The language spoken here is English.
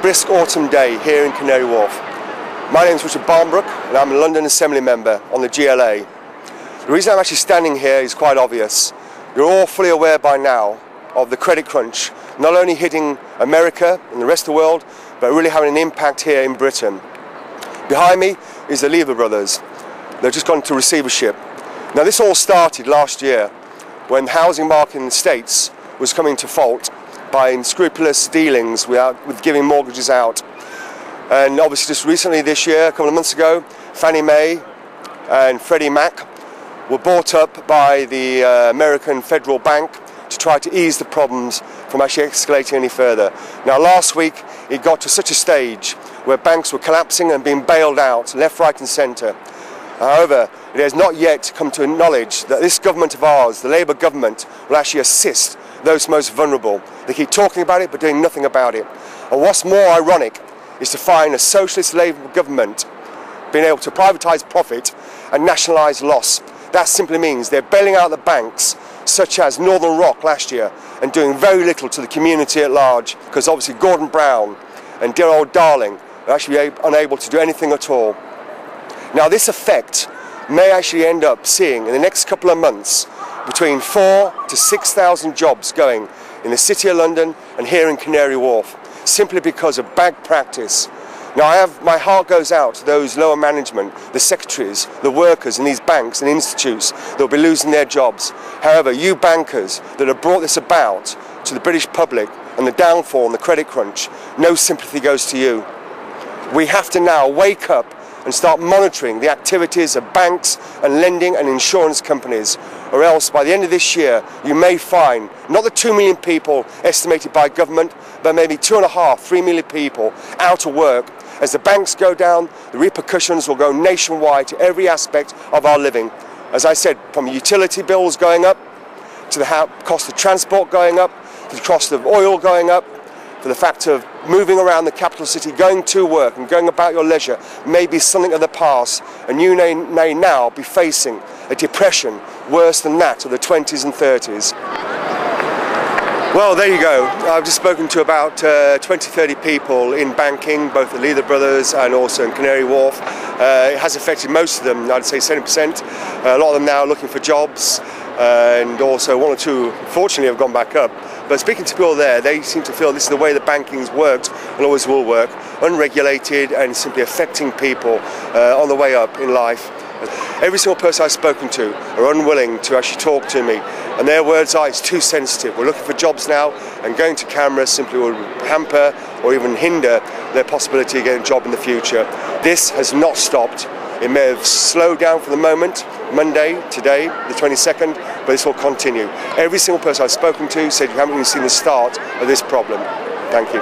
brisk autumn day here in Canary Wharf. My name is Barnbrook and I'm a London Assembly member on the GLA. The reason I'm actually standing here is quite obvious. You're all fully aware by now of the credit crunch, not only hitting America and the rest of the world, but really having an impact here in Britain. Behind me is the Lehman brothers. They've just gone to receivership. Now this all started last year when the housing market in the States was coming to fault by unscrupulous dealings with giving mortgages out. And obviously just recently this year, a couple of months ago, Fannie Mae and Freddie Mac were bought up by the American Federal Bank to try to ease the problems from actually escalating any further. Now last week it got to such a stage where banks were collapsing and being bailed out left, right and centre. However, it has not yet come to acknowledge that this government of ours, the Labour government, will actually assist those most vulnerable. They keep talking about it but doing nothing about it. And what's more ironic is to find a socialist Labour government being able to privatise profit and nationalise loss. That simply means they're bailing out the banks such as Northern Rock last year and doing very little to the community at large, because obviously Gordon Brown and dear old Darling are actually unable to do anything at all. Now this effect may actually end up seeing in the next couple of months between 4,000 to 6,000 jobs going in the City of London and here in Canary Wharf, simply because of bad practice. Now my heart goes out to those lower management, the secretaries, the workers in these banks and institutes that will be losing their jobs. However, you bankers that have brought this about to the British public and the downfall and the credit crunch, no sympathy goes to you. We have to now wake up and start monitoring the activities of banks and lending and insurance companies, or else by the end of this year you may find not the 2 million people estimated by government, but maybe 2.5, 3 million people out of work. As the banks go down, the repercussions will go nationwide to every aspect of our living. As I said, from utility bills going up, to the cost of transport going up, to the cost of oil going up, for the fact of moving around the capital city, going to work and going about your leisure may be something of the past, and you may now be facing a depression worse than that of the 20s and 30s. Well, there you go. I've just spoken to about 20-30 people in banking, both the Lehman brothers and also in Canary Wharf. It has affected most of them, I'd say 70%. A lot of them now looking for jobs, and also one or two, fortunately, have gone back up. But speaking to people there, they seem to feel this is the way the banking's worked and always will work, unregulated and simply affecting people on the way up in life. Every single person I've spoken to are unwilling to actually talk to me, and their words are, it's too sensitive. We're looking for jobs now, and going to camera simply will hamper or even hinder their possibility of getting a job in the future. This has not stopped. It may have slowed down for the moment, Monday, today, the 22nd, but this will continue. Every single person I've spoken to said you haven't even seen the start of this problem. Thank you.